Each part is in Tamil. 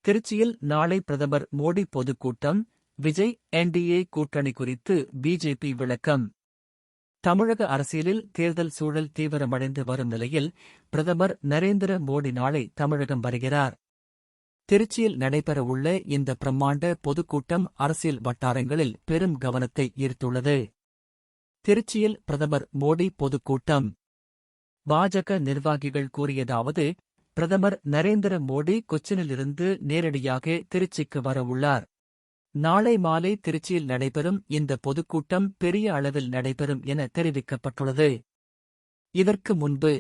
திருச்சியில் நாளை பிரதமர் மோடி பொதுக்கூட்டம், விஜய் என்டிஏ கூட்டணி குறித்து பிஜேபி விளக்கம். தமிழக அரசியலில் தேர்தல் சூழல் தீவிரமடைந்து வரும் நிலையில் பிரதமர் நரேந்திர மோடி நாளை தமிழகம் வருகிறார். திருச்சியில் நடைபெறவுள்ள இந்த பிரம்மாண்ட பொதுக்கூட்டம் அரசியல் வட்டாரங்களில் பெரும் கவனத்தை ஈர்த்துள்ளது. திருச்சியில் பிரதமர் மோடி பொதுக்கூட்டம். பாஜக நிர்வாகிகள் கூறியதாவது: பிரதமர் நரேந்திர மோடி கொச்சினிலிருந்து நேரடியாக திருச்சிக்கு வரவுள்ளார். நாளை மாலை திருச்சியில் நடைபெறும் இந்த பொதுக்கூட்டம் பெரிய அளவில் நடைபெறும் என தெரிவிக்கப்பட்டுள்ளது. இதற்கு முன்பு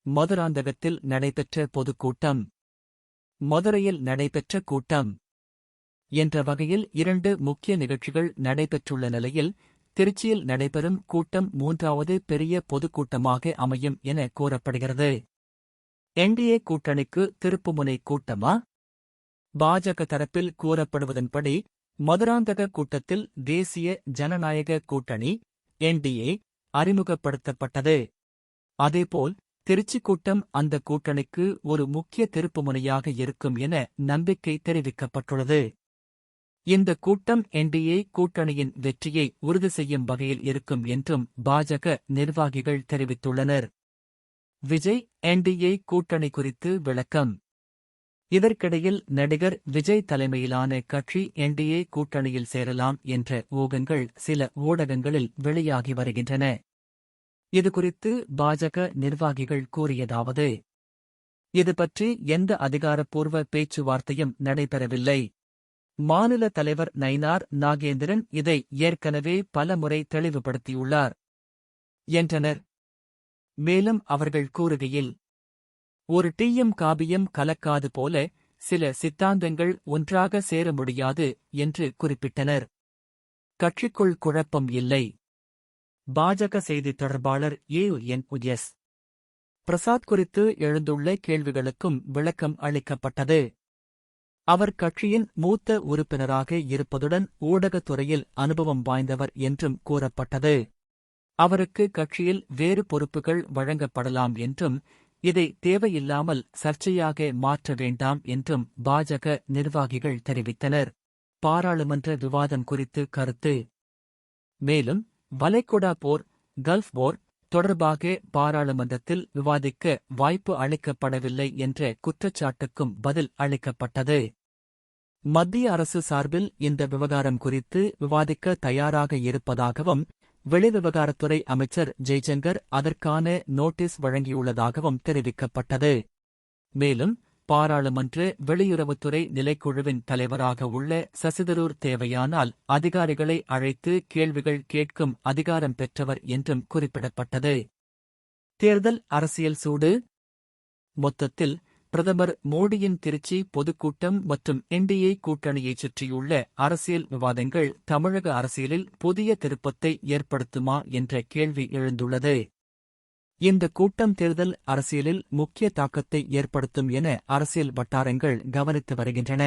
மதுராந்தகத்தில் நடைபெற்ற பொதுக்கூட்டம், மதுரையில் நடைபெற்ற கூட்டம் என்ற வகையில் 2 முக்கிய நிகழ்ச்சிகள் நடைபெற்றுள்ள நிலையில் திருச்சியில் நடைபெறும் கூட்டம் 3வது பெரிய பொதுக்கூட்டமாக அமையும் என கூறப்படுகிறது. என்டிஏ கூட்டணிக்கு திருப்புமுனை கூட்டமா? பாஜக தரப்பில் கூறப்படுவதன்படி மதுராந்தக கூட்டத்தில் தேசிய ஜனநாயக கூட்டணி என்டிஏ அறிமுகப்படுத்தப்பட்டது. அதேபோல் திருச்சி கூட்டம் அந்த கூட்டணிக்கு ஒரு முக்கிய திருப்புமுனையாக இருக்கும் என நம்பிக்கை தெரிவிக்கப்பட்டுள்ளது. இந்த கூட்டம் என்டிஏ கூட்டணியின் வெற்றியை உறுதி செய்யும் வகையில் இருக்கும் என்றும் பாஜக நிர்வாகிகள் தெரிவித்துள்ளனர். விஜய் என்டிஏ கூட்டணி குறித்து விளக்கம். இதற்கிடையில் நடிகர் விஜய் தலைமையிலான கட்சி என்டிஏ கூட்டணியில் சேரலாம் என்ற ஊகங்கள் சில ஊடகங்களில் வெளியாகி வருகின்றன. இதுகுறித்து பாஜக நிர்வாகிகள் கூறியதாவது: இது பற்றி எந்த அதிகாரப்பூர்வ பேச்சுவார்த்தையும் நடைபெறவில்லை. மாநில தலைவர் நயினார் நாகேந்திரன் இதை ஏற்கனவே பல முறை தெளிவுபடுத்தியுள்ளார் என்றனர். மேலும் அவர்கள் கூறுகையில், ஒரு டீயும் காபியும் கலக்காது போல சில சித்தாந்தங்கள் ஒன்றாக சேர முடியாது என்று குறிப்பிட்டனர். கட்சிக்குள் குழப்பம் இல்லை. பாஜக செய்தித் தொடர்பாளர் என்.எஸ். பிரசாத் குறித்து எழுந்துள்ள கேள்விகளுக்கும் விளக்கம் அளிக்கப்பட்டது. அவர் கட்சியின் மூத்த உறுப்பினராக இருப்பதுடன் ஊடகத்துறையில் அனுபவம் வாய்ந்தவர் என்றும் கூறப்பட்டது. அவருக்கு கட்சியில் வேறு பொறுப்புகள் வழங்கப்படலாம் என்றும், இதை தேவையில்லாமல் சர்ச்சையாக மாற்ற வேண்டாம் என்றும் பாஜக நிர்வாகிகள் தெரிவித்தனர். பாராளுமன்ற விவாதம் குறித்து கருத்து. மேலும் வளைகுடா போர், கல்ஃப் போர் தொடர்பாக பாராளுமன்றத்தில் விவாதிக்க வாய்ப்பு அளிக்கப்படவில்லை என்ற குற்றச்சாட்டுக்கும் பதில் அளிக்கப்பட்டது. மத்திய அரசு சார்பில் இந்த விவகாரம் குறித்து விவாதிக்க தயாராக இருப்பதாகவும், வெளிவிவகாரத்துறை அமைச்சர் ஜெய்சங்கர் அதற்கான நோட்டீஸ் வழங்கியுள்ளதாகவும் தெரிவிக்கப்பட்டது. மேலும் பாராளுமன்ற வெளியுறவுத்துறை நிலைக்குழுவின் தலைவராக உள்ள சசிதரூர் தேவையானால் அதிகாரிகளை அழைத்து கேள்விகள் கேட்கும் அதிகாரம் பெற்றவர் என்றும் குறிப்பிடப்பட்டது. தேர்தல் அரசியல் சூடு. மொத்தத்தில் பிரதமர் மோடியின் திருச்சி பொதுக்கூட்டம் மற்றும் என்டிஏ கூட்டணியைச் சுற்றியுள்ள அரசியல் விவாதங்கள் தமிழக அரசியலில் புதிய திருப்பத்தை ஏற்படுத்துமா என்ற கேள்வி எழுந்துள்ளது. இந்த கூட்டம் தேர்தல் அரசியலில் முக்கிய தாக்கத்தை ஏற்படுத்தும் என அரசியல் வட்டாரங்கள் கவனித்து வருகின்றன.